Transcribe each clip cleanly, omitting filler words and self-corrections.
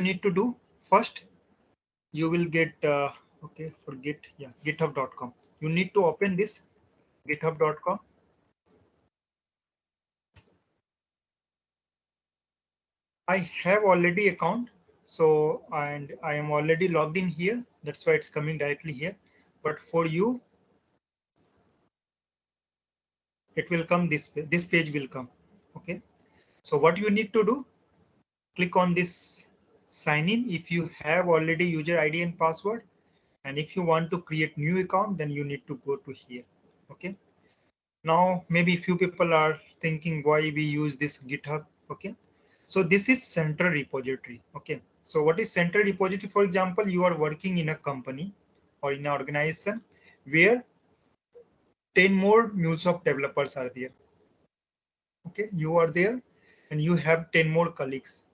need to do first, you will get okay, for Git, yeah, github.com. You need to open this github.com. I have already account, so and I am already logged in here. That's why it's coming directly here. But for you, it will come this page will come. Okay. So what you need to do, click on this sign in if you have already user ID and password. And if you want to create new account, then you need to go to here. Okay. Now maybe few people are thinking why we use this GitHub. Okay. So this is central repository. Okay. So what is central repository? For example, you are working in a company or in an organization where 10 more Mulesoft developers are there. Okay. You are there and you have 10 more colleagues.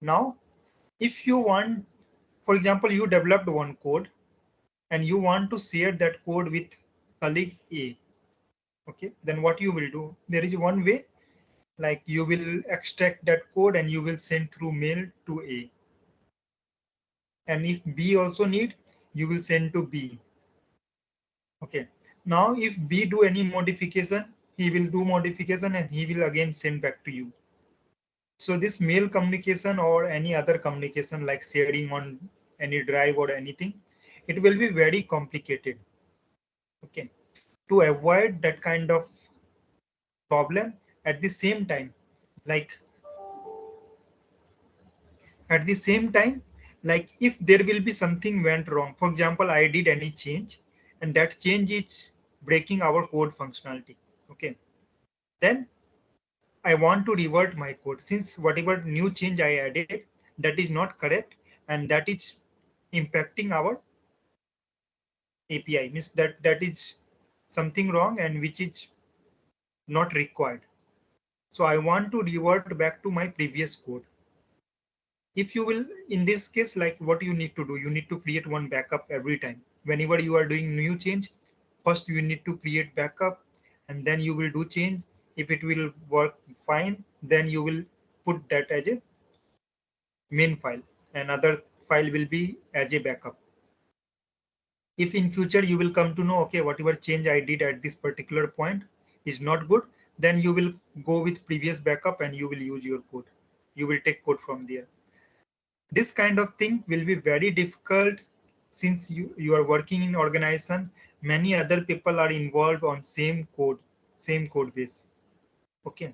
Now, if you want, for example, you developed one code and you want to share that code with colleague A. Okay. Then what you will do? There is one way, like you will extract that code and you will send through mail to A. And if B also need, you will send to B. Okay. Now if B do any modification, he will do modification and he will again send back to you. So this mail communication or any other communication like sharing on any drive or anything, it will be very complicated. Okay. To avoid that kind of problem, at the same time, like at the same time, like if there will be something went wrong, for example, I did any change and that change is breaking our code functionality. Okay. Then I want to revert my code since whatever new change I added, that is not correct and that is impacting our API, means that is something wrong and which is not required. So I want to revert back to my previous code. If you will, in this case, like what you need to do, you need to create one backup every time. Whenever you are doing new change, first you need to create backup and then you will do change. If it will work fine, then you will put that as a main file. Another file will be as a backup. If in future you will come to know, okay, whatever change I did at this particular point is not good, then you will go with previous backup and you will use your code. You will take code from there. This kind of thing will be very difficult since you are working in organization. Many other people are involved on same code base. Okay.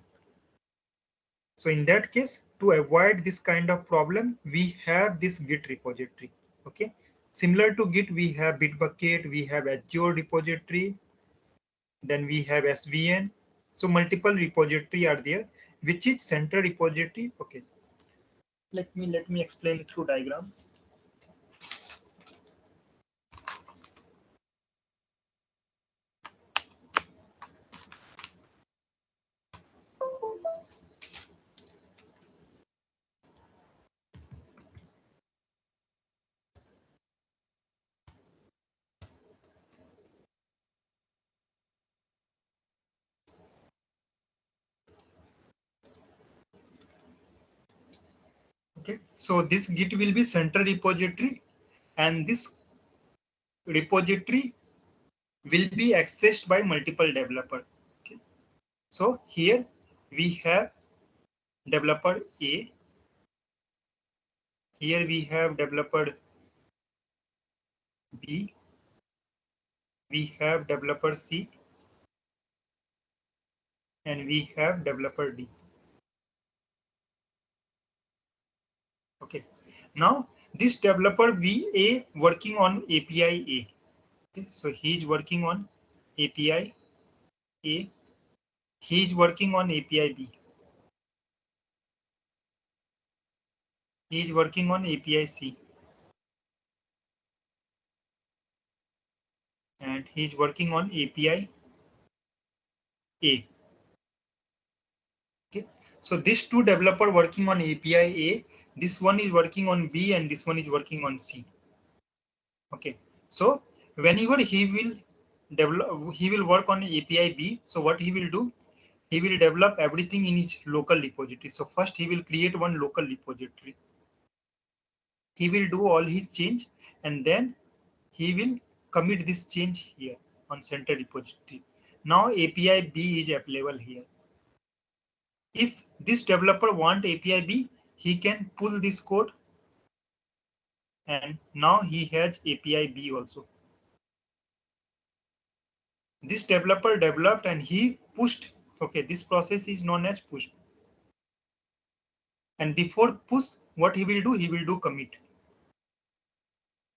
So in that case, to avoid this kind of problem, we have this Git repository. Okay. Similar to Git, we have Bitbucket, we have Azure repository, then we have SVN. So multiple repository are there, which is central repository. Okay. Let me explain through diagram. Okay, so this Git will be central repository and this repository will be accessed by multiple developer. Okay, so here we have developer A, here we have developer B, we have developer C, and we have developer D. Okay, now this developer VA working on API A. Okay, so he is working on API A, he is working on API B, he is working on API C, and he is working on API A. Okay, so these two developer working on API A, this one is working on B and this one is working on C. Okay, so whenever he will develop, he will work on API B. So what he will do, he will develop everything in his local repository. So first he will create one local repository. he will do all his change, and then he will commit this change here on center repository. Now API B is available here. If this developer want API B, he can pull this code, and now he has API B also. This developer developed and he pushed. Okay, this process is known as push. And before push, what he will do? He will do commit.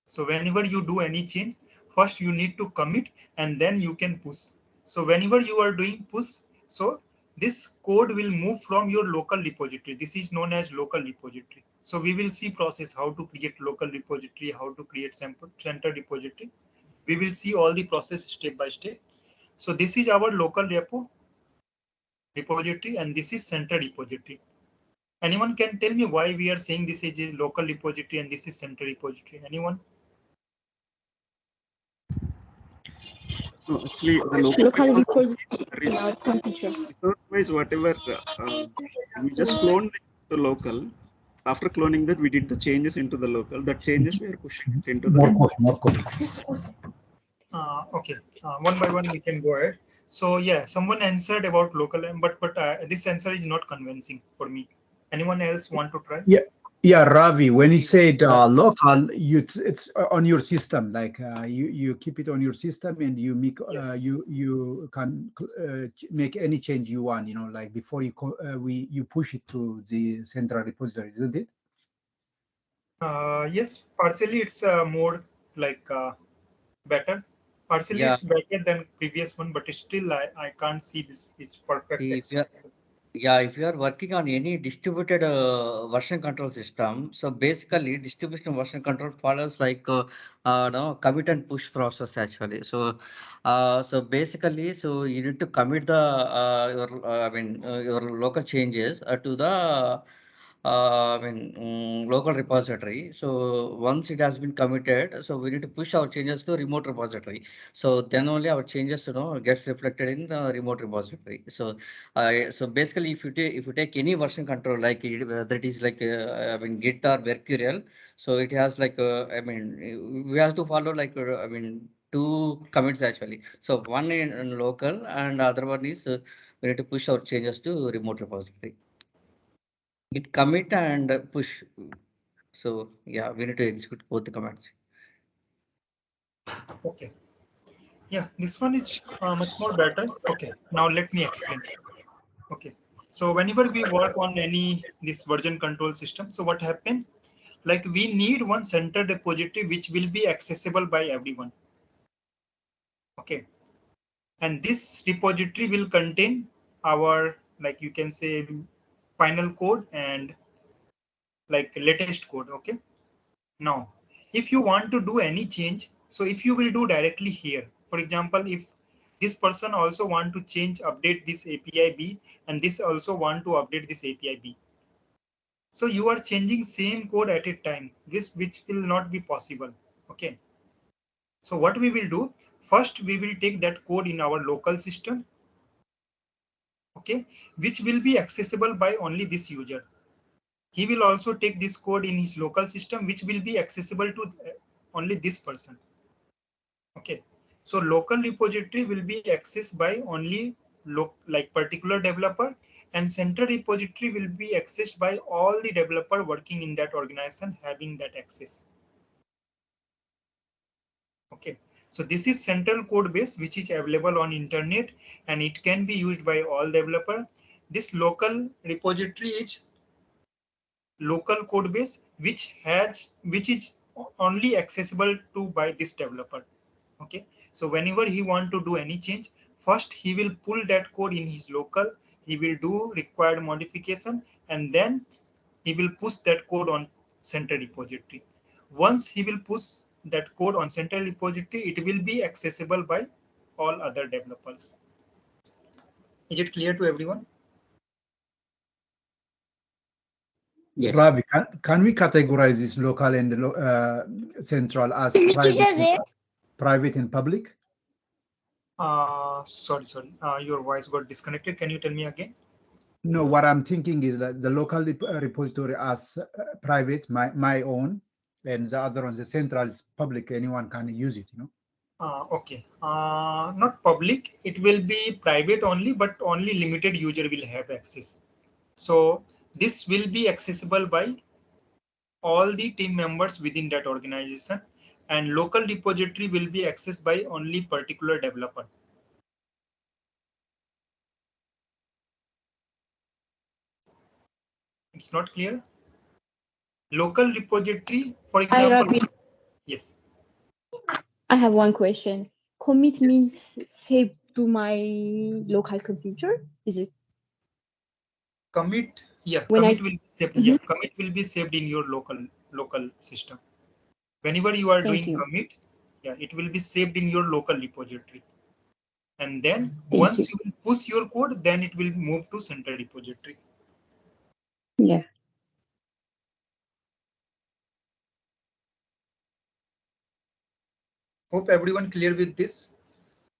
So whenever you do any change, first you need to commit and then you can push. So whenever you are doing push, so this code will move from your local repository. This is known as local repository. So we will see process how to create local repository, how to create center repository. We will see all the process step by step. So this is our local repository and this is center repository. Anyone can tell me why we are saying this is a local repository and this is center repository? Anyone? No, actually, the local repository is in our computer. resource-wise, whatever we just cloned the local. After cloning that, we did the changes into the local. That changes we are pushing it into the more code. Okay, one by one we can go ahead. So yeah, someone answered about local, but this answer is not convincing for me. Anyone else want to try? Yeah, Ravi, when you said local, it's on your system. Like you keep it on your system, and you make Yes. you can make any change you want. You know, like before you push it to the central repository, isn't it? Yes, partially it's more like better. Partially Yeah, it's better than previous one, but still I can't see this is perfect if you explanation. yeah, if you are working on any distributed version control system, so basically distribution version control follows like no commit and push process actually. So basically, so you need to commit the your your local changes to the local repository. So once it has been committed, so we need to push our changes to remote repository. So then only our changes, gets reflected in the remote repository. So basically, if you take any version control like whether it is like Git or Mercurial, so it has like we have to follow like two commits actually. So one in local and other one is we need to push our changes to remote repository. Git commit and push. So yeah, we need to execute both the commands. Okay. Yeah, this one is much more better. Okay, now let me explain. Okay, so whenever we work on any this version control system, so what happened? Like we need one center repository which will be accessible by everyone. Okay, and this repository will contain our, like you can say, final code and like latest code. Okay, now if you want to do any change, so if you will do directly here, for example, if this person also want to change update this API B and this also want to update this API B, so you are changing same code at a time, which will not be possible. Okay, so what we will do, first we will take that code in our local system, okay, which will be accessible by only this user. He will also take this code in his local system, which will be accessible to only this person. Okay, so local repository will be accessed by only like particular developer, and central repository will be accessed by all the developer working in that organization having that access. Okay, so this is central code base which is available on internet and it can be used by all developer. This local repository is local code base which is only accessible to by this developer. Okay, so whenever he want to do any change, first he will pull that code in his local, he will do required modification, and then he will push that code on central repository. Once he will push that code on central repository, it will be accessible by all other developers. Is it clear to everyone? Yes. Ravi, can we categorize this local and central as private and public? Sorry. Your voice got disconnected. Can you tell me again? No, what I'm thinking is that the local repository as private, my own, and the other one, the central, is public. Anyone can use it, you know. Okay, not public. It will be private only, but only limited user will have access. So this will be accessible by all the team members within that organization, and local repository will be accessed by only particular developer. It's not clear? Local repository, for example. Hi, Ravi. Yes. I have one question. Commit means save to my local computer? Is it? Commit, yeah, When commit I- will be saved. Yeah, commit will be saved in your local system. Whenever you are Thank doing you. commit, yeah, it will be saved in your local repository. And then Thank once you. you will push your code, then it will move to central repository. Yeah. Hope everyone clear with this.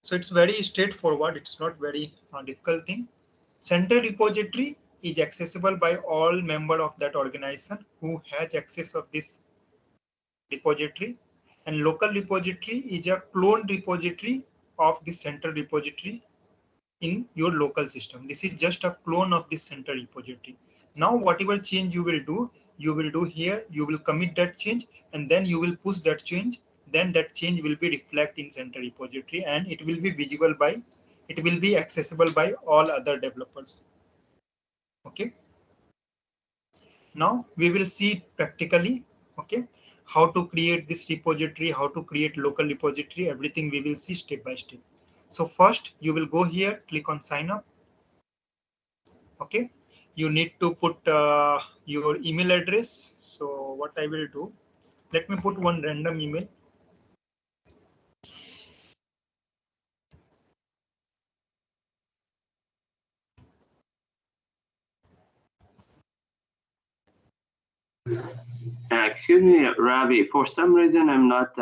So it's very straightforward. It's not very difficult thing. Central repository is accessible by all member of that organization who has access of this repository, and local repository is a cloned repository of the central repository in your local system. This is just a clone of this central repository. Now whatever change you will do here, you will commit that change, and then you will push that change. Then that change will be reflected in central repository, and it will be visible by, it will be accessible by all other developers. Okay. Now we will see practically, okay, how to create this repository, how to create local repository, everything we will see step by step. So first you will go here, click on sign up. Okay, you need to put your email address. So what I will do, let me put one random email. Excuse me, Ravi. For some reason, I'm not.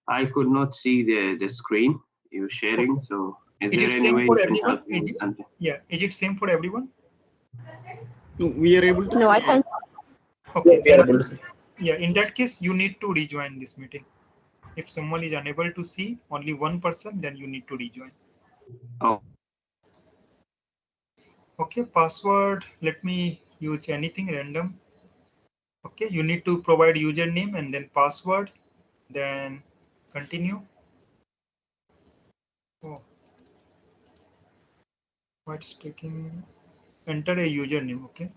I could not see the screen you're sharing. Okay. So, is Is there it any same way for you can everyone? help me with something? Yeah, is it same for everyone? No, we are able to No, see I can't. Okay, We are then able to see. yeah, in that case you need to rejoin this meeting. If someone is unable to see, only one person, then you need to rejoin. Oh. Okay, password, let me use anything random. Okay, you need to provide username and then password, then continue. Oh, what's taking, enter a username. Okay,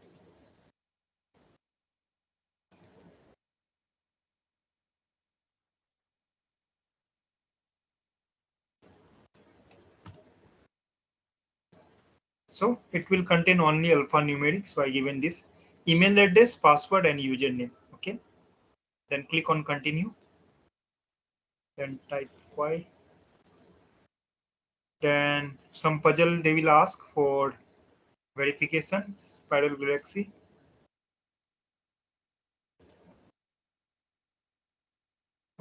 so it will contain only alphanumeric, so I given this email address, password and username. Okay, then click on continue, then type Y. Then some puzzle they will ask for verification, spiral galaxy.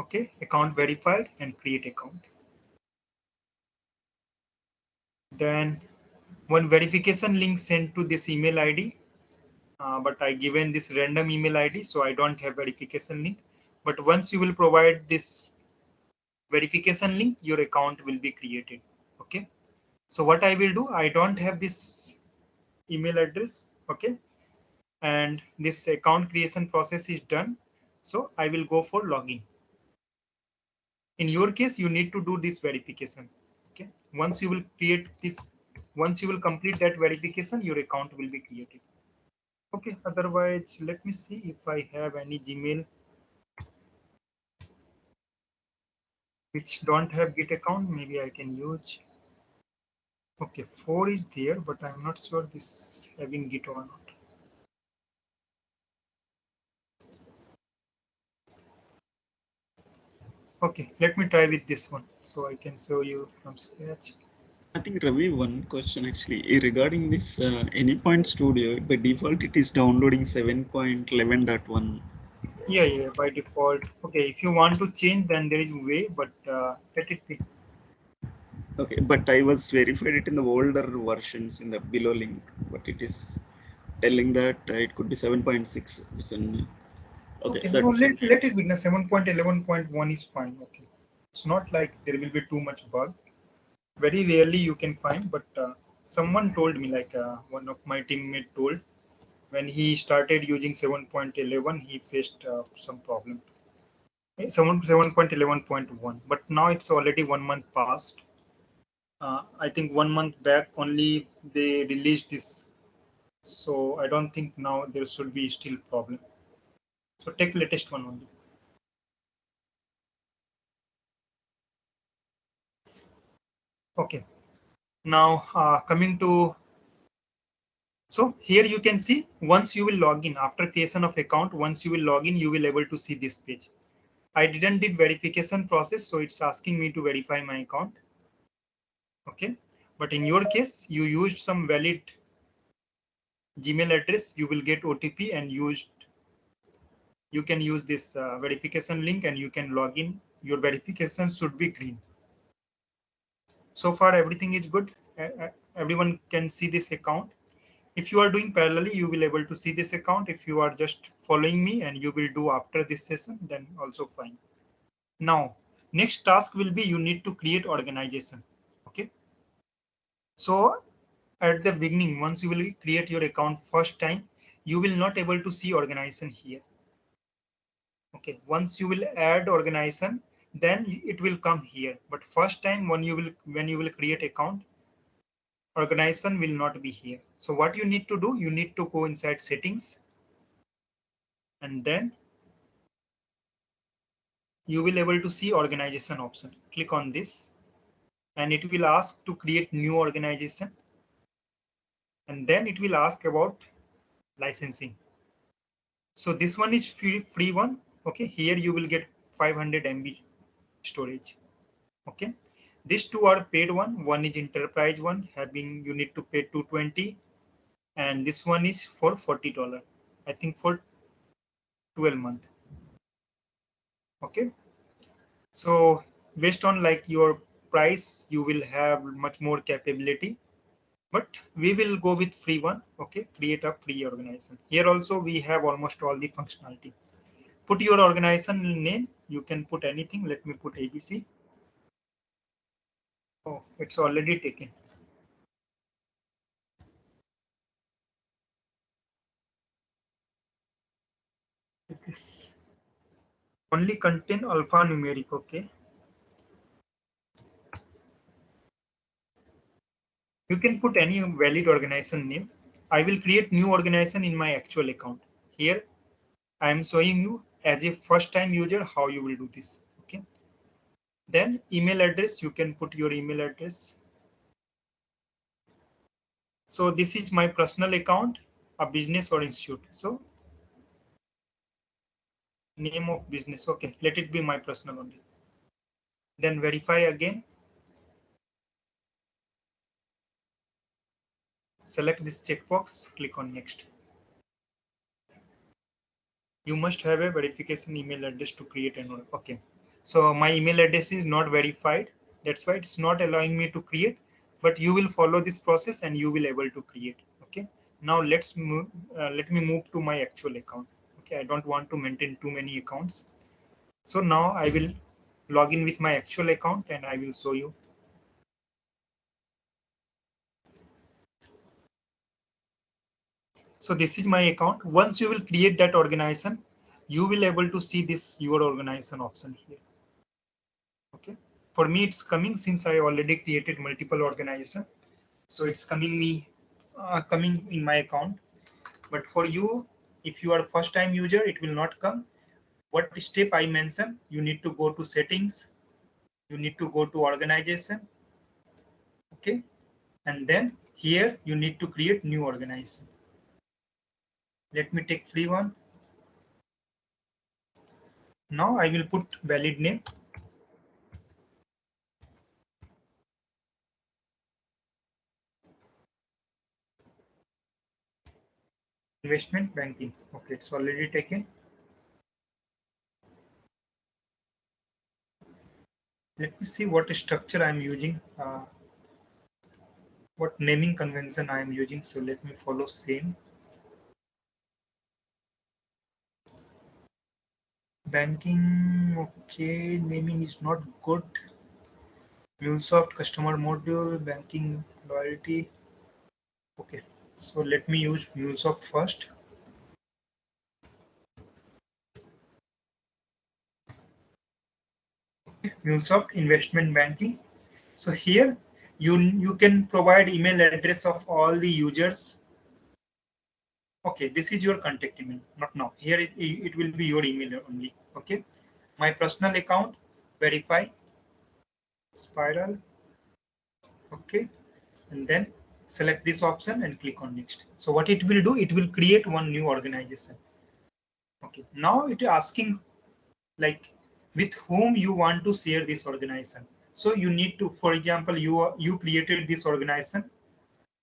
Okay, account verified and create account. Then one verification link sent to this email ID, but I given this random email ID, so I don't have verification link. But once you will provide this verification link, your account will be created. Okay, so what I will do, I don't have this email address. Okay, and this account creation process is done, so I will go for login. In your case, you need to do this verification. Okay, once you will create this, once you will complete that verification, your account will be created. Okay, otherwise let me see if I have any Gmail which don't have Git account. Maybe I can use. Okay, 4 is there, but I'm not sure this having Git or not. Okay, let me try with this one so I can show you from scratch. I think Ravi, one question actually regarding this Anypoint Studio. By default, it is downloading 7.11.1. Yeah, by default. Okay, if you want to change, then there is a way, but let it be. Okay, but I was verified it in the older versions in the below link, but it is telling that it could be 7.6. Okay, no, that's let it be. 7.11.1 is fine. Okay, it's not like there will be too much bug. Very rarely you can find, but someone told me, like one of my teammate told, when he started using 7.11, he faced some problem. 7.11.1, but now it's already 1 month past. I think 1 month back only they released this, so I don't think now there should be still problem. So take latest one only. Okay, now coming to, so here you can see, once you will log in after creation of account, once you will log in, you will able to see this page. I didn't did verification process, so it's asking me to verify my account. Okay, but in your case, you used some valid Gmail address, you will get OTP and you can use this verification link and you can log in. Your verification should be green. So far, everything is good. Everyone can see this account. If you are doing parallelly, you will able to see this account. If you are just following me and you will do after this session, then also fine. Now, next task will be you need to create organization. Okay. So at the beginning, once you will create your account first time, you will not able to see organization here. Okay. Once you will add organization, then it will come here. But first time when you will create account, organization will not be here. So what you need to do, you need to go inside settings, and then you will able to see organization option. Click on this and it will ask to create new organization, and then it will ask about licensing. So this one is free one. Okay, here you will get 500 MB storage. Okay, these two are paid one. One is enterprise one, having you need to pay 220, and this one is for $40. I think for 12 months. Okay, so based on like your price, you will have much more capability, but we will go with free one. Okay, create a free organization. Here also we have almost all the functionality. Put your organization name. You can put anything. Let me put ABC. Oh, it's already taken. This only contain alphanumeric. Okay, you can put any valid organization name. I will create new organization in my actual account. Here I am showing you as a first time user how you will do this. Okay, then email address, you can put your email address. So this is my personal account, a business or institute. So name of business. Okay, let it be my personal only. Then verify again. Select this checkbox, click on next. You must have a verification email address to create an order. Okay, so my email address is not verified. That's why it's not allowing me to create, but you will follow this process and you will able to create. Okay, now let's move. Let me move to my actual account. Okay, I don't want to maintain too many accounts. So now I will log in with my actual account and I will show you. So this is my account. Once you will create that organization, you will able to see this your organization option here. Okay. For me, it's coming since I already created multiple organization. So it's coming in my account. But for you, if you are first time user, it will not come. What step I mentioned, you need to go to settings. You need to go to organization. Okay. And then here you need to create new organization. Let me take free one. Now I will put valid name. Investment banking. Okay, it's already taken. Let me see what structure I am using. What naming convention I am using. So let me follow same. Banking, okay, naming is not good. Mulesoft customer module, banking loyalty. Okay, so let me use Mulesoft first. Mulesoft investment banking. So here you can provide email address of all the users. Okay, this is your contact email, not now. Here it will be your email only. Okay, my personal account, verify, spiral. Okay, and then select this option and click on next. So what it will do, it will create one new organization. Okay, now it is asking like with whom you want to share this organization. So you need to, for example, you created this organization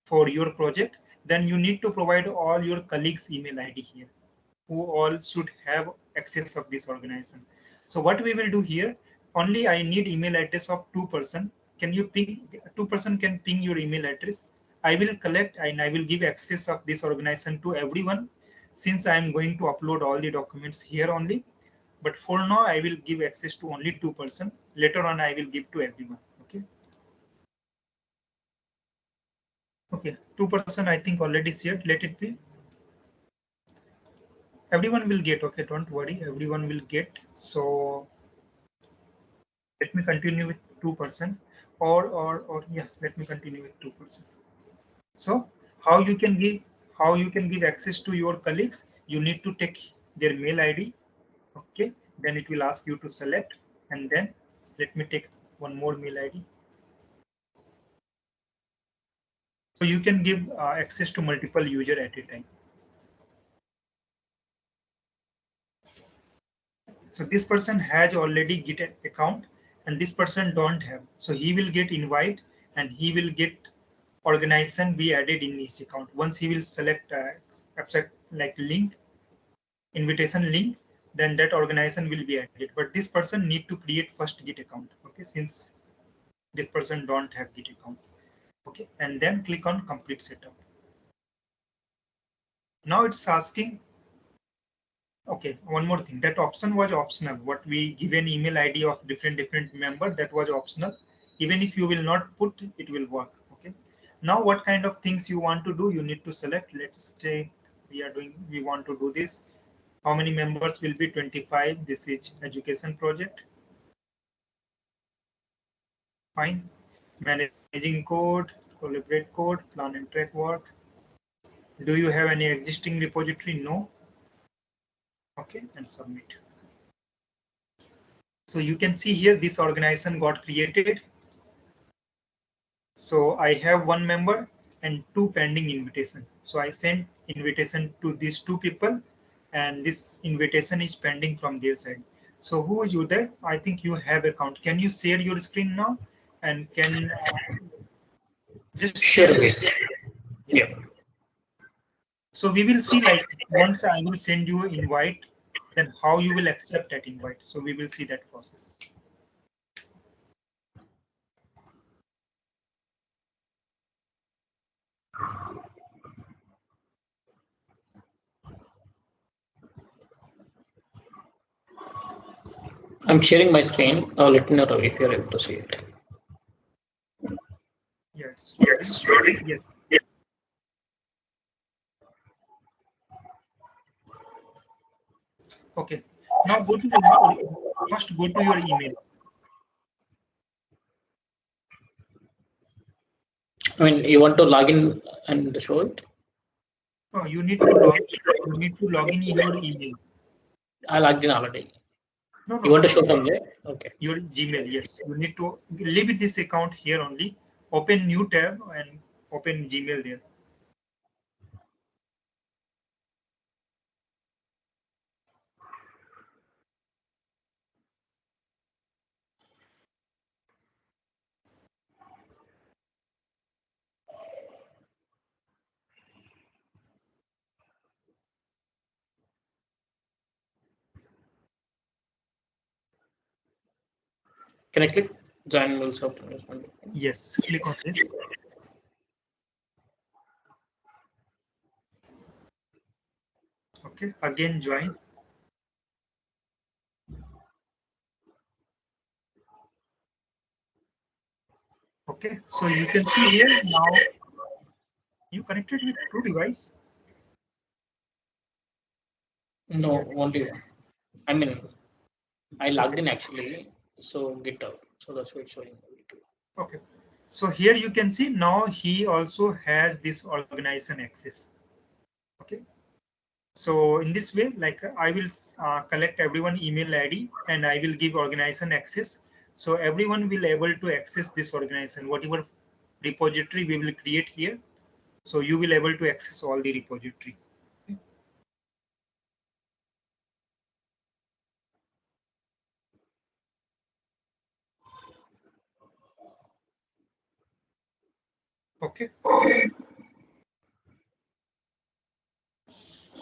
for your project, then you need to provide all your colleagues email ID here, who all should have access of this organization. So what we will do here, only I need email address of 2%. Can you ping, 2% can ping your email address. I will collect and I will give access of this organization to everyone, since I am going to upload all the documents here only. But for now, I will give access to only 2%. Later on, I will give to everyone. Okay. Okay, 2% I think already shared. Let it be. Everyone will get. Okay, don't worry. Everyone will get. So let me continue with 2%, or yeah, let me continue with 2%. So how you can give access to your colleagues? You need to take their mail ID. Okay, then it will ask you to select, and then let me take one more mail ID. So you can give access to multiple user at a time. So this person has already Git account and this person don't have. So he will get invite and he will get organization be added in his account. Once he will select abstract like link, invitation link, then that organization will be added. But this person need to create first Git account. Okay, since this person don't have Git account. Okay, and then click on complete setup. Now it's asking. Okay, one more thing. That option was optional. What we give an email ID of different member, that was optional. Even if you will not put, it will work. Okay. Now, what kind of things you want to do? You need to select. Let's say we want to do this. How many members will be 25? This is education project. Fine. Managing code, collaborate code, plan and track work. Do you have any existing repository? No. Okay, and submit. So you can see here this organization got created. So I have one member and two pending invitation. So I sent invitation to these two people and this invitation is pending from their side. So who is you there? I think you have account. Can you share your screen now and can just Sure. yeah. So we will see like once I will send you an invite, then how you will accept that invite. So we will see that process. I'm sharing my screen. Let me know if you're able to see it. Yes. Ready? Yes. Okay. Now go to first go to your email. I mean, you want to log in and show it? Oh, you need to log in your email. I logged in already. No. You want to show from there? Okay. Your Gmail, yes. You need to leave this account here only. Open new tab and open Gmail there. Can I click join Mulesoft investment? Yes, click on this. Okay, again join. Okay, so you can see here now you connected with two device. No, only one. I mean, I logged Okay. in actually, so GitHub. So that's why it's showing. Okay, so here you can see now he also has this organization access. Okay, so in this way, like I will collect everyone email ID and I will give organization access. So everyone will able to access this organization, whatever repository we will create here. So you will able to access all the repository. Okay.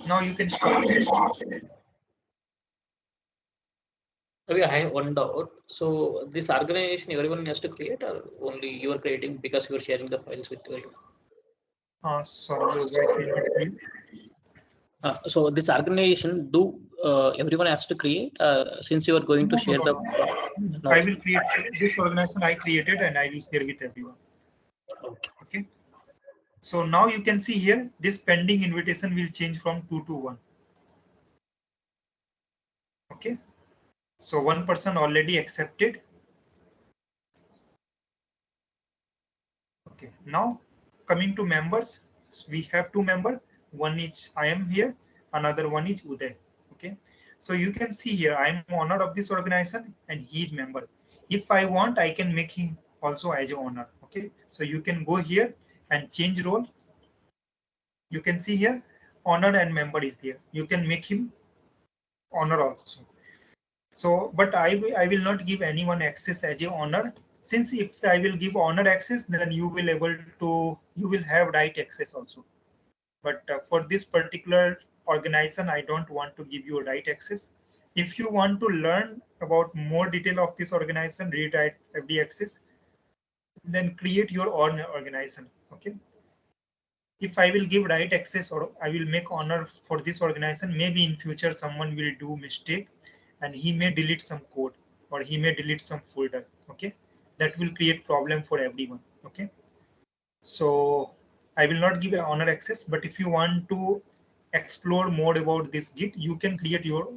Now you can stop. Okay, I have one doubt. So this organization everyone has to create, or only you are creating because you are sharing the files with everyone? Sorry, your voice is not clear. So this organization, do everyone has to create, since you are going to No, no, share no, the no. no. I will create this organization I created and I will share with everyone. Okay. Okay. So now you can see here this pending invitation will change from 2 to 1. Okay. So one person already accepted. Okay. Now coming to members, we have two members. One is I am here, another one is Uday. Okay. So you can see here I am owner of this organization and he is member. If I want, I can make him also as an owner. Okay. So you can go here and change role. You can see here owner and member is there. You can make him owner also. So, but I will not give anyone access as a owner, since if I will give owner access, then you will you will have right access also. But for this particular organization, I don't want to give you a right access. If you want to learn about more detail of this organization, read right FD access, then create your own organization. Okay. If I will give right access or I will make honor for this organization, maybe in future someone will do mistake and he may delete some code or he may delete some folder. Okay, that will create problem for everyone. Okay, so I will not give a honor access, but if you want to explore more about this Git, you can create your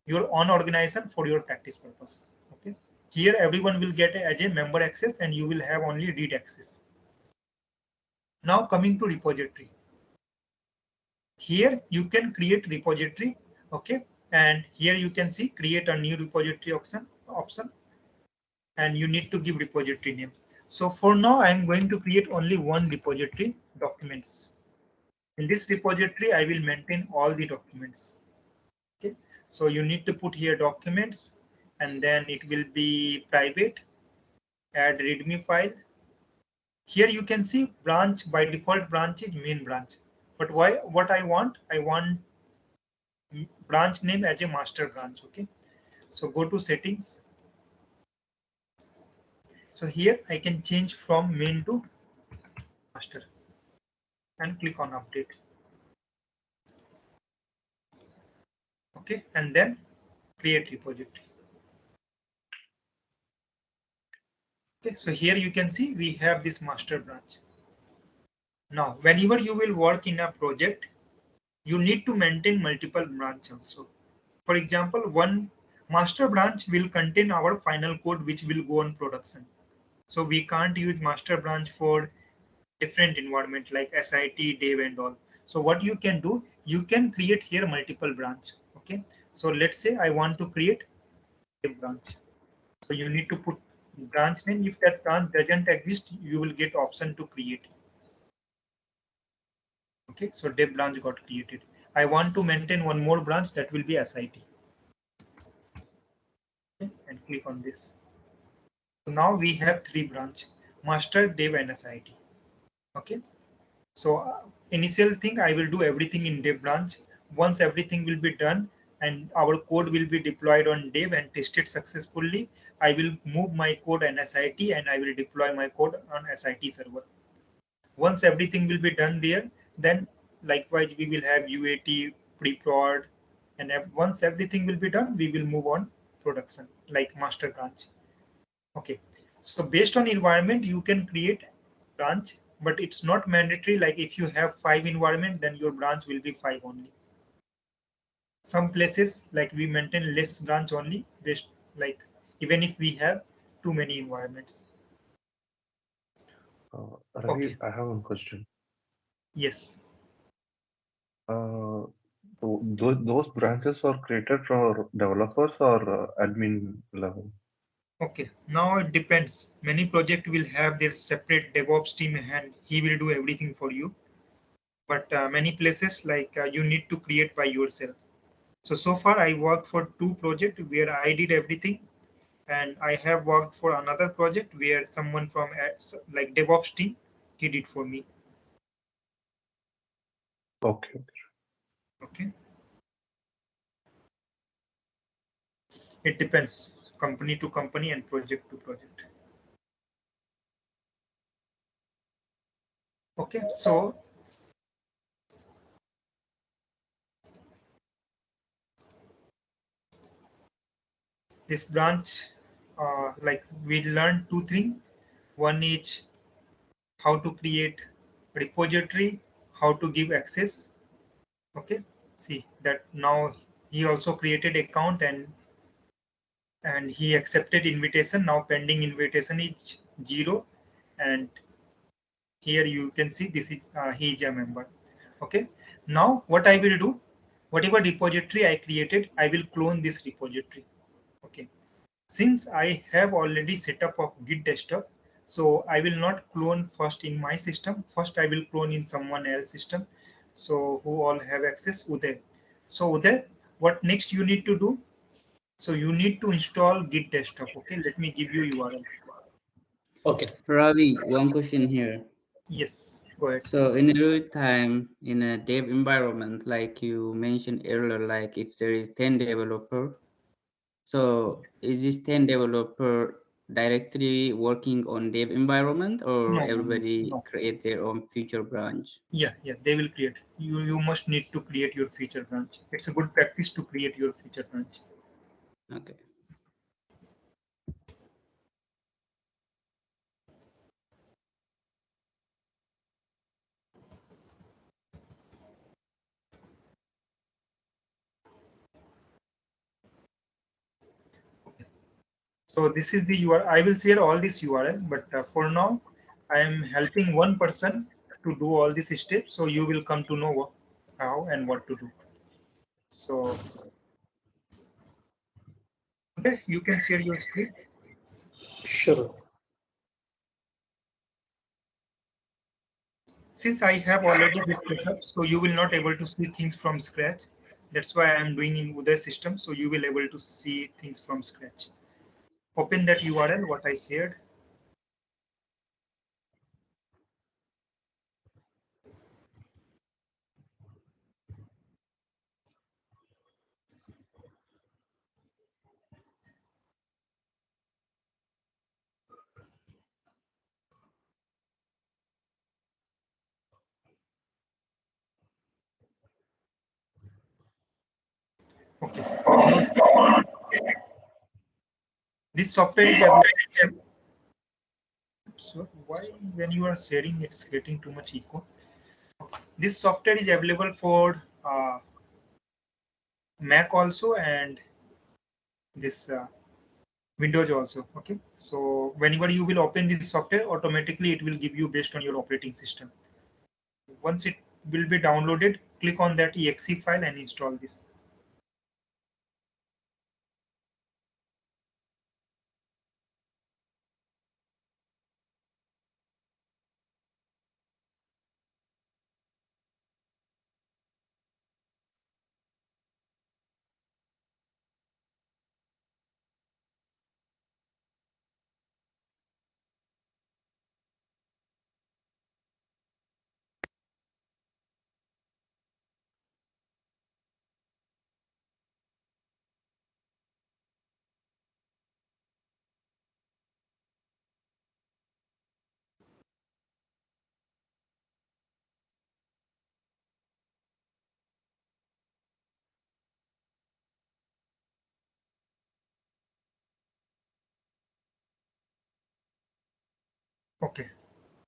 your own organization for your practice purpose. Okay, here everyone will get as a member access and you will have only read access. Now coming to repository. Here you can create repository, okay, and here you can see create a new repository option, and you need to give repository name. So for now, I'm going to create only one repository, documents. In this repository, I will maintain all the documents. Okay, so you need to put here documents, and then it will be private. Add README file. Here you can see branch, by default branch is main branch. But why? What I want branch name as a master branch. Okay, so go to settings. So here I can change from main to master and click on update. Okay, and then create repository. Okay, so here you can see we have this master branch. Now whenever you will work in a project, you need to maintain multiple branch also. For example, one master branch will contain our final code which will go on production. So we can't use master branch for different environment like SIT, dev and all. So what you can do, you can create here multiple branch. Okay. So let's say I want to create a branch. So you need to put branch name. If that branch doesn't exist, you will get option to create. Okay. So dev branch got created. I want to maintain one more branch that will be SIT. Okay, and click on this. So now we have three branch, master, dev and SIT. Okay. So initial thing, I will do everything in dev branch. Once everything will be done and our code will be deployed on dev and tested successfully, I will move my code on SIT and I will deploy my code on SIT server. Once everything will be done there, then likewise we will have UAT, pre-prod, and once everything will be done, we will move on production like master branch. Okay. So based on environment, you can create branch, but it's not mandatory. Like if you have 5 environment, then your branch will be 5 only. Some places like we maintain less branch only based, like even if we have too many environments. Ravi, Okay. I have one question. Yes. Those branches are created for developers or admin level? Okay, now it depends. Many project will have their separate DevOps team and he will do everything for you. But many places like you need to create by yourself. So far I worked for 2 projects where I did everything, and I have worked for another project where someone from like DevOps team he did for me. Okay. Okay. It depends company to company and project to project. Okay, so this branch, like we learned 2 things. One is how to create repository, how to give access. Okay, see that now he also created account and he accepted invitation. Now pending invitation is 0, and here you can see this is he is a member. Okay, now what I will do, whatever repository I created, I will clone this repository. Okay, since I have already set up of Git Desktop, so I will not clone first in my system. First, I will clone in someone else's system. So who all have access? Uday. So Uday, what next you need to do? So you need to install Git Desktop. Okay, let me give you URL. Okay. Ravi, one question here. Yes, go ahead. So in real time, in a dev environment, like you mentioned earlier, like if there is 10 developer, so is this 10 developer directly working on dev environment, or No, everybody no. create their own feature branch? Yeah, they will create. You must need to create your feature branch. It's a good practice to create your feature branch. Okay. So this is the URL. I will share all this URL, but for now, I am helping one person to do all these steps. So you will come to know how and what to do. So okay, you can share your screen. Sure. Since I have already this setup, so you will not able to see things from scratch. That's why I am doing in Uday system. So you will able to see things from scratch. Open that URL, what I shared. Okay. Now, this software is available. So why when you are sharing, it's getting too much echo. Okay. This software is available for Mac also and this Windows also. Okay. So whenever you will open this software, automatically it will give you based on your operating system. Once it will be downloaded, click on that exe file and install this. Okay.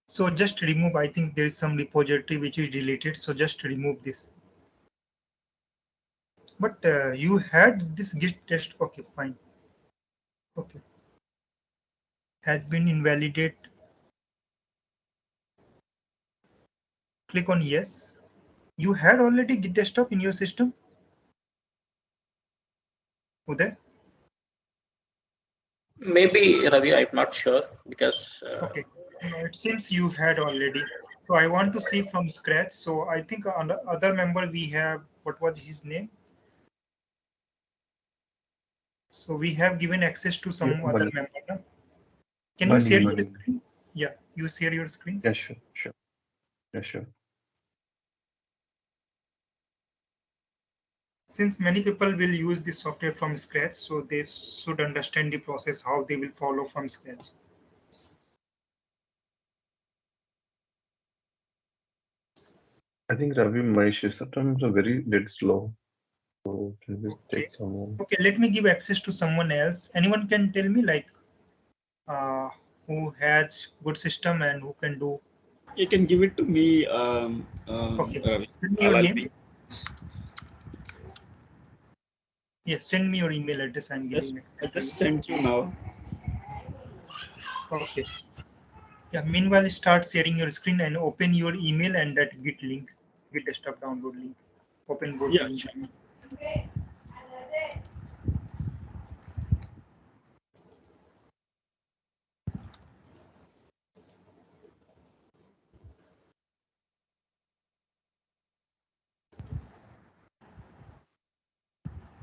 So just remove, I think there is some repository which is deleted. So just remove this. But you had this Git test. Okay, fine. Okay. Has been invalidated. Click on yes. You had already Git Desktop in your system? Uday? Maybe Ravi, I'm not sure because Okay. No, it seems you had already. So I want to see from scratch. So I think on the other member we have, what was his name? So we have given access to some Yeah, other money, member. No? Can you share your money. screen? Yeah, you share your screen. Yeah, sure. Yeah, sure. Since many people will use this software from scratch, so they should understand the process, how they will follow from scratch. I think Ravi, my systems are very dead slow. So can we Okay. take someone? Okay, let me give access to someone else. Anyone can tell me like who has good system and who can do. You can give it to me. Okay, Ravi. send me your I'll name. be Yes, send me your email address. I'm giving I access to you. just sent you now. Okay. Yeah, meanwhile, start sharing your screen and open your email and that Git link, Git desktop download link. Open both the Yeah, links. sure.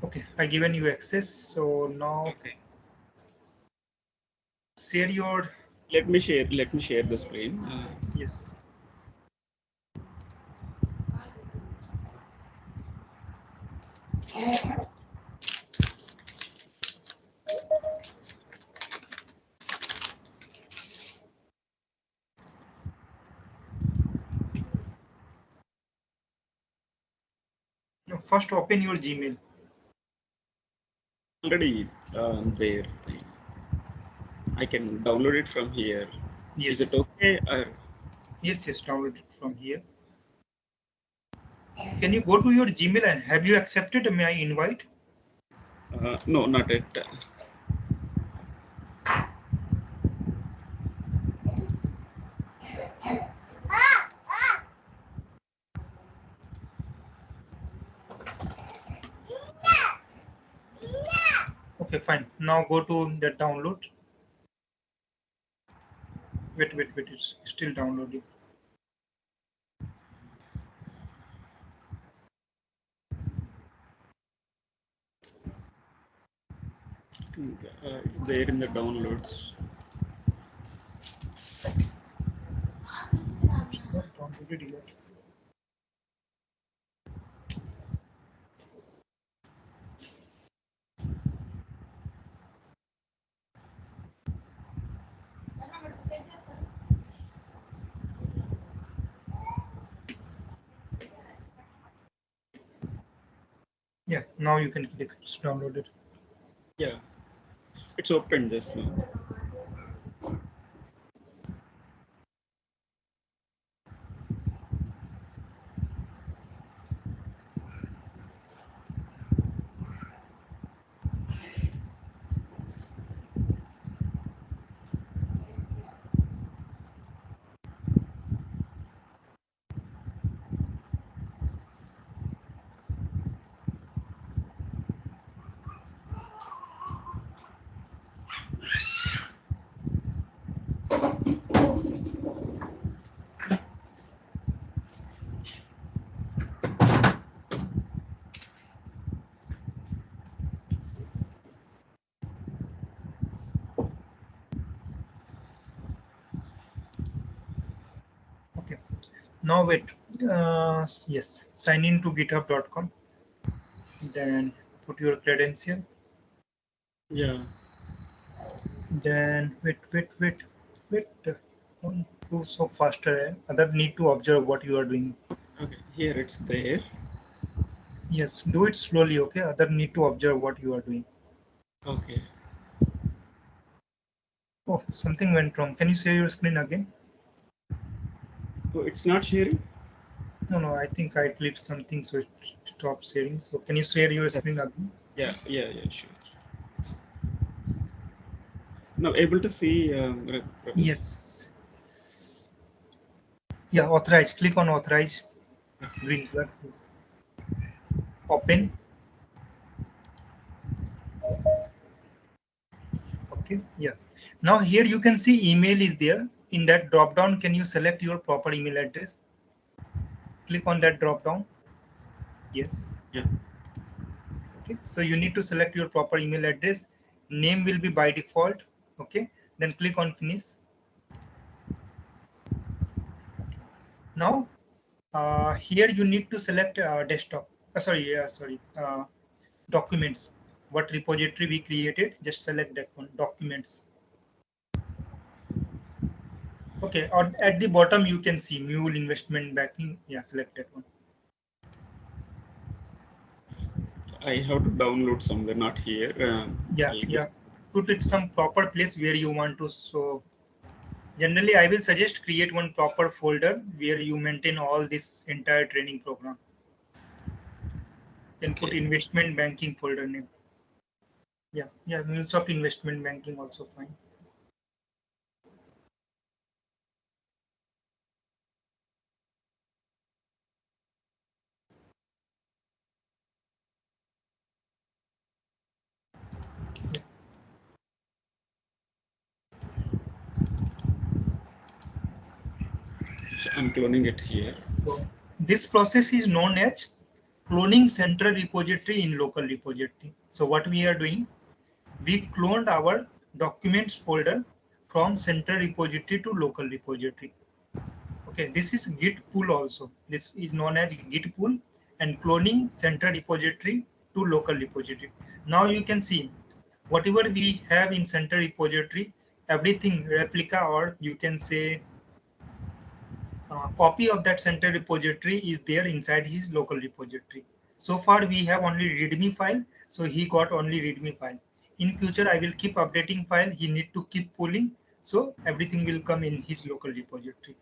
Okay, I given you access. So now Okay. share your, Let me share. Let me share the screen. yes. No, first open your Gmail. Already there. I can download it from here. Is it Yes. okay? Yes, download it from here. Can you go to your Gmail and have you accepted my invite? No, not yet. Okay, fine. Now go to the download. Wait, it's still downloading. It's there in the downloads. It's not downloaded yet. Yeah, now you can click it's downloaded. Yeah, it's open just now. Okay. Now wait. Yes. Sign in to github.com. Then put your credential. Yeah. Then wait. Don't do so faster. Other need to observe what you are doing. Okay. Here it's there. Yes, do it slowly, okay? Other need to observe what you are doing. Okay. Oh, something went wrong. Can you share your screen again? Oh, it's not sharing? No, I think I clicked something, so it stopped sharing. So can you share your screen again? Yeah, sure. Now able to see. Yes. Yeah, authorize. Click on authorize. Green flag. Yes. Open. Okay. Yeah. Now here you can see email is there. In that drop down, can you select your proper email address? Click on that drop down. Yes. Yeah. Okay. So you need to select your proper email address. Name will be by default. Okay. Then click on finish. Now here you need to select desktop. Documents. What repository we created? Just select that one. Documents. Okay. Or at the bottom you can see Mule investment banking. Yeah, select that one. I have to download somewhere, not here. Yeah. Put it some proper place where you want to. So generally, I will suggest create one proper folder where you maintain all this entire training program. You can put investment banking folder name. Yeah. Mulesoft investment banking also fine. So I'm cloning it here. So this process is known as cloning central repository in local repository. So what we are doing, we cloned our documents folder from central repository to local repository. Okay, this is Git pull also. This is known as Git pull and cloning central repository to local repository. Now you can see whatever we have in central repository, everything replica, or you can say copy of that center repository is there inside his local repository. So far we have only readme file, so he got only readme file. In future I will keep updating file, he need to keep pulling, so everything will come in his local repository.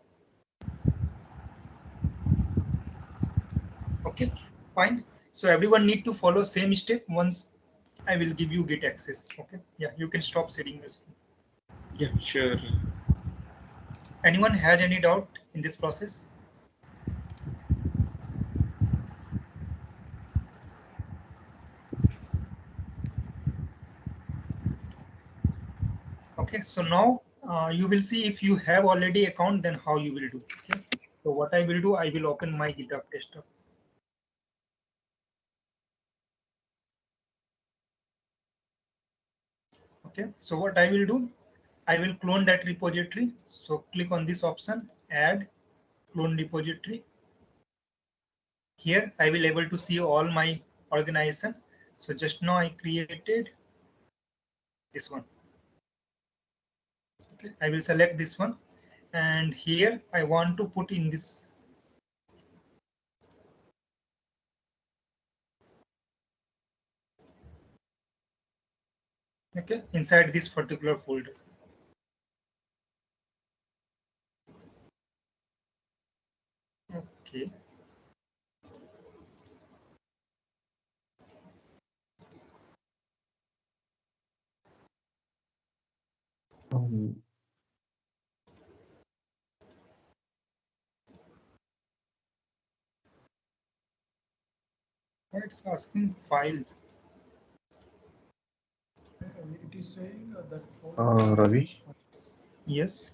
Okay, fine. So everyone need to follow same step. Once I will give you Git access. Okay, yeah, you can stop sharing your screen. Yeah, sure. Anyone has any doubt in this process? Okay, so now you will see if you have already account, then how you will do. Okay, so what I will do, I will open my GitHub desktop. Okay, so what I will do, I will clone that repository. So click on this option, add clone repository. Here I will able to see all my organization. So just now I created this one. Okay, I will select this one, and here I want to put in this. Okay, inside this particular folder. Okay. It's asking file. It is saying that Ravi, Yes.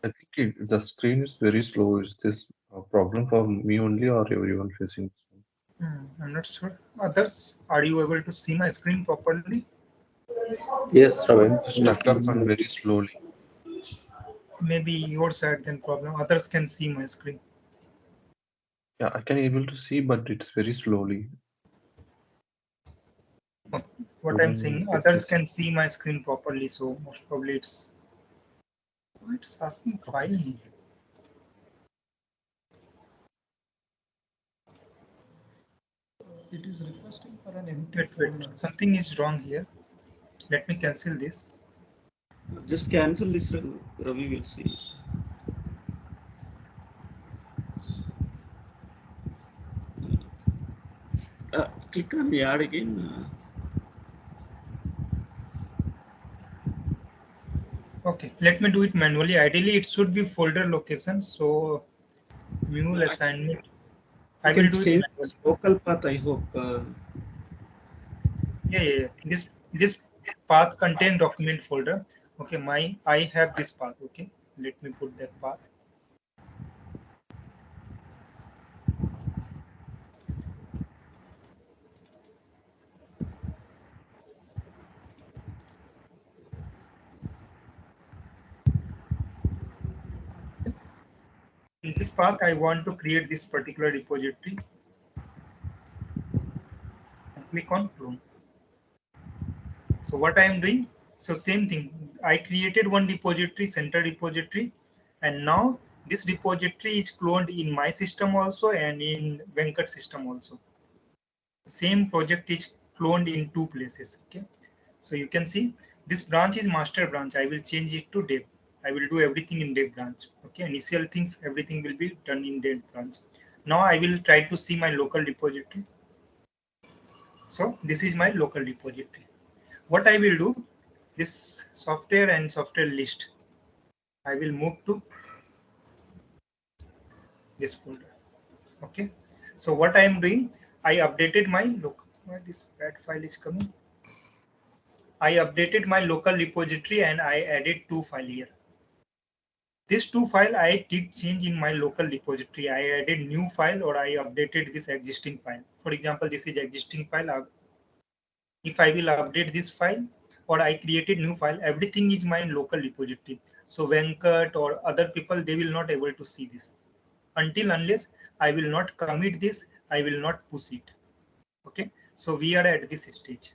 I think the screen is very slow. Is this a problem for me only or everyone facing this one? I'm not sure. Others, are you able to see my screen properly? Yes, Ravi. Stuck up and very slowly. Maybe your side then problem. Others can see my screen. Yeah, I can able to see, but it's very slowly. What I'm saying, others can see my screen properly, so most probably it's asking file here. It is requesting for an empty folder. Wait. Something is wrong here. Let me cancel this. Just cancel this, Ravi will see. Click on the add again. Okay, let me do it manually. Ideally, it should be folder location. So Mule assignment. I will do it change manually. local path, I hope. Yeah. This path contain document folder. Okay, I have this path. Okay, let me put that path. In this path, I want to create this particular repository. Click on clone. So what I am doing? So same thing. I created one repository, center repository, and now this repository is cloned in my system also and in Venkat system also. Same project is cloned in two places. Okay. So you can see this branch is master branch. I will change it to dev. I will do everything in dev branch. Okay. Initial things, everything will be done in dev branch. Now I will try to see my local repository. So this is my local repository. What I will do, this software and software list, I will move to this folder. Okay. So what I am doing, I updated my local. Why this bad file is coming? I updated my local repository and I added two files here. This two file I did change in my local repository. I added new file or I updated this existing file. For example, this is existing file. If I will update this file or I created new file, everything is my local repository. So Venkat or other people, they will not able to see this until unless I will not commit this, I will not push it. Okay, so we are at this stage.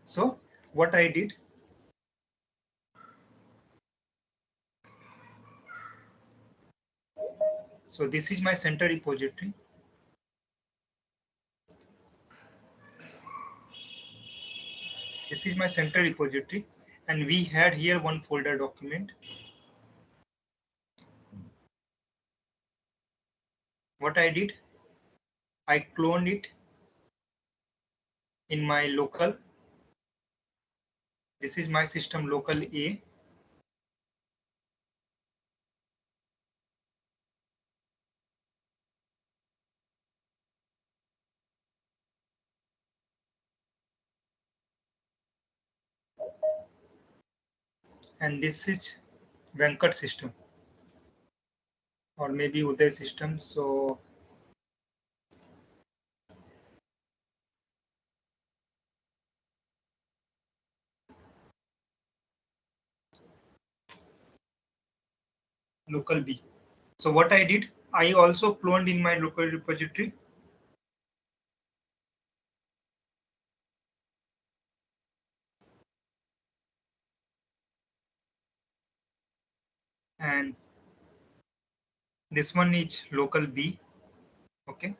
So what I did, so this is my center repository. This is my center repository, and we had here one folder document. What I did, I cloned it in my local. This is my system local A. And this is Venkat system or maybe Uday system. So local B. So what I did, I also cloned in my local repository. And this one is local B. Okay.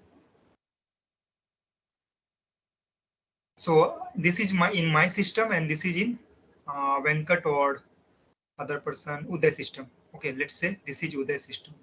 So this is my in my system and this is in Venkat or other person Uday system. Okay, let's say this is Uday system.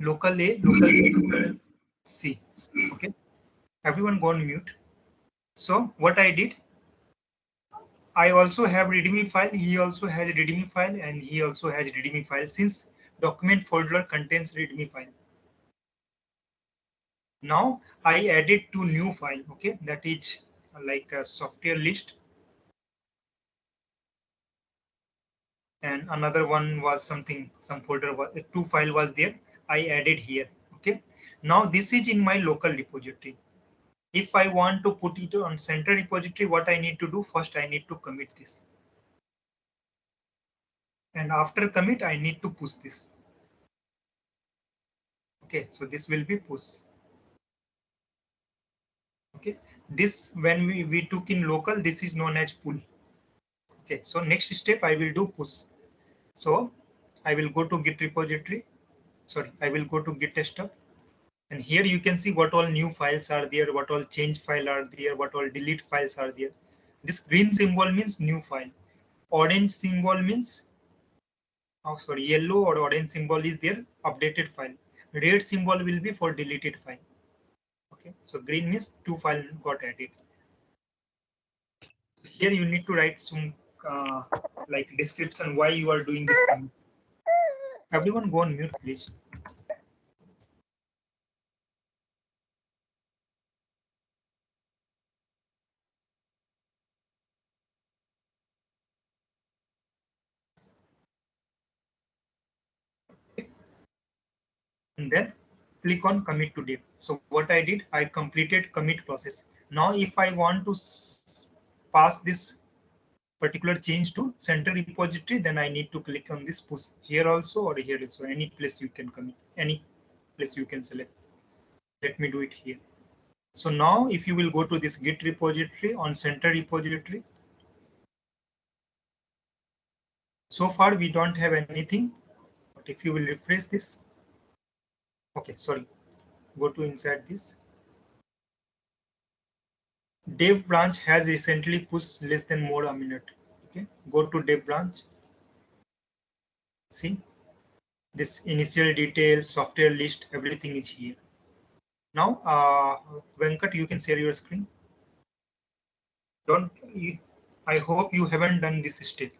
Local A, local B, C. Okay, everyone go on mute. So what I did, I also have readme file. He also has a readme file and he also has a readme file since document folder contains readme file. Now I added two new file. Okay, that is like a software list. And another one was something, some folder was two file was there. I added here. Okay. Now this is in my local repository. if I want to put it on center repository, what I need to do? First, I need to commit this. And after commit, I need to push this. Okay, so this will be push. Okay, this when we took in local, this is known as pull. Okay, so next step I will do push. So I will go to Git repository. Sorry, I will go to Git Desktop. And here you can see what all new files are there, what all change file are there, what all delete files are there. This green symbol means new file. Orange symbol means, oh sorry, yellow or orange symbol is their updated file. Red symbol will be for deleted file. Okay, so green means two files got added. Here you need to write some like description why you are doing this. Everyone go on mute, please. And then click on commit to dev. So what I did, I completed commit process. Now if I want to pass this particular change to center repository, then I need to click on this push here also or here also, any place you can commit, any place you can select. Let me do it here. So now if you will go to this Git repository on center repository, so far we don't have anything, but if you will refresh this, okay, sorry, go to inside this. Dev branch has recently pushed less than more a minute. Okay, go to dev branch. See, this initial details, software list, everything is here. Now, Venkat, you can share your screen. I hope you haven't done this step.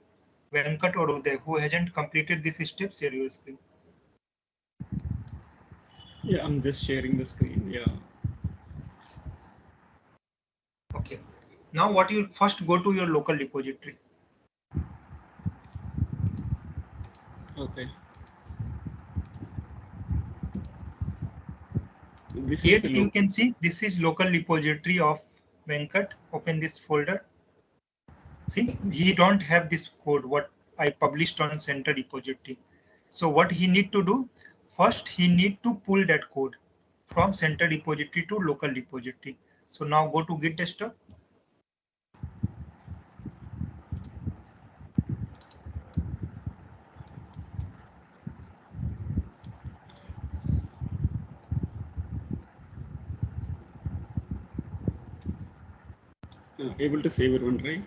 Venkat or Uday, who hasn't completed this step, share your screen. Yeah, I'm just sharing the screen. Yeah. Okay. Now, what you first go to your local repository. Okay. This Here is the you can see this is local repository of Venkat. Open this folder. See, he don't have this code what I published on center repository. So what he need to do? First, he need to pull that code from center repository to local repository. So now go to Git Desktop. able to save it one, right?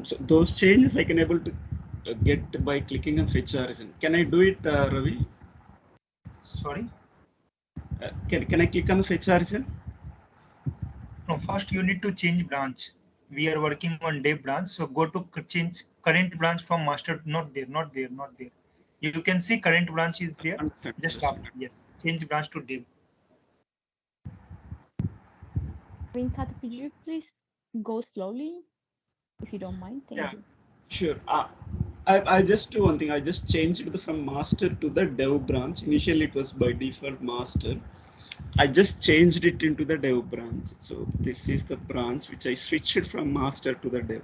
So those changes I can able to get by clicking on fetch origin. Can I do it, Ravi? Sorry. Can I click on the fetch origin? No, first you need to change branch. We are working on dev branch, so go to change current branch from master. Not there, not there, not there. You can see current branch is there. Just after, yes, change branch to dev. Venkat, could you please go slowly, if you don't mind? Thank you. Sure. I just do one thing. I just changed from master to the dev branch. Initially, it was by default master. I just changed it into the dev branch. So this is the branch which I switched from master to the dev.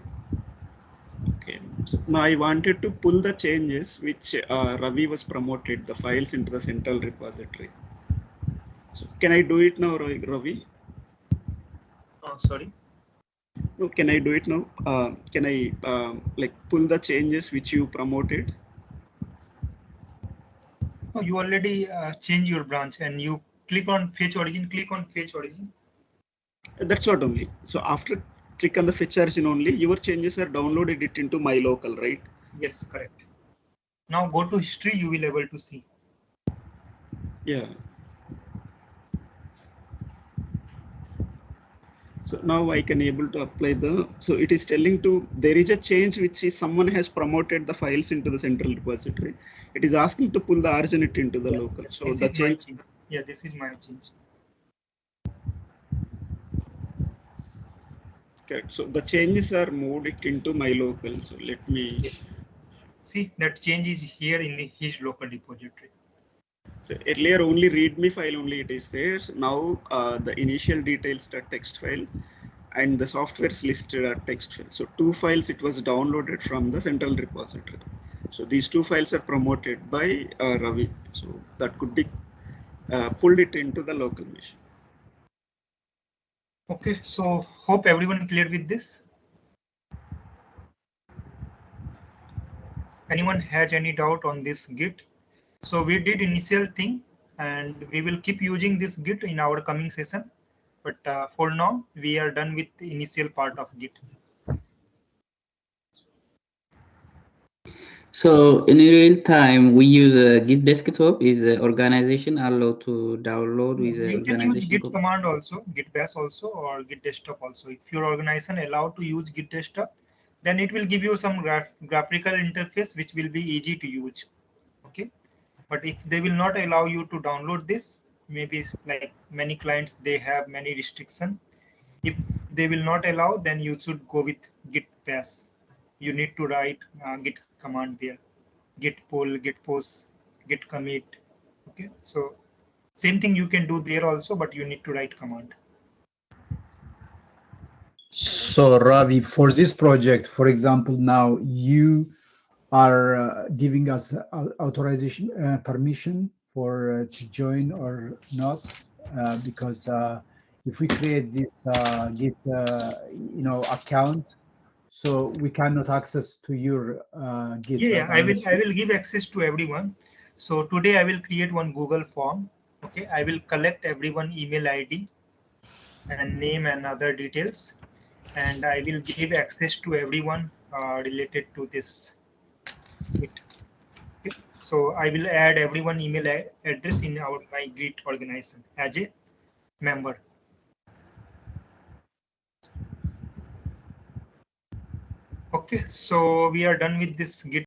Okay. So now I wanted to pull the changes which Ravi was promoted, the files into the central repository. So can I do it now, Ravi? Oh, sorry. No, can I do it now? Can I like pull the changes which you promoted? Oh, you already change your branch and you click on fetch origin. Click on fetch origin. That's what only. So after click on the fetch origin only, your changes are downloaded it into my local, right? Yes, correct. Now go to history. You will able to see. Yeah. So now I can able to apply the, so it is telling to, there is a change which is someone has promoted the files into the central repository. It is asking to pull the origin it into the local. So this the is my change. Yeah, this is my change. Correct. So the changes are moved it into my local. So let me see that change is here in his local repository. So earlier only README file only it is there. So now the initial details are text file, and the software is listed as text file. So two files it was downloaded from the central repository. So these two files are promoted by Ravi. So that could be pulled it into the local machine. Okay, so hope everyone clear with this. Anyone has any doubt on this Git? So we did initial thing, and we will keep using this Git in our coming session. But for now, we are done with the initial part of Git. So in real time, we use Git Desktop. Is organization allowed to download with You can use organization Git code? command also, Git bash also, or Git desktop also. If your organization allowed to use Git desktop, then it will give you some graphical interface which will be easy to use. Okay, but if they will not allow you to download this, maybe like many clients they have many restriction. If they will not allow, then you should go with Git bash. You need to write Git command there, Git pull, Git push, Git commit. Okay, so same thing you can do there also, but you need to write command. So Ravi, for this project, for example, now you are giving us authorization permission for to join or not, because if we create this Git account, so we cannot access to your Git, Yeah, right? I will Unless I will give access to everyone. So today I will create one Google form. Okay, I will collect everyone email ID and name and other details, and I will give access to everyone related to this Git. Okay, so I will add everyone email address in our my Git organization as a member. Okay, so we are done with this Git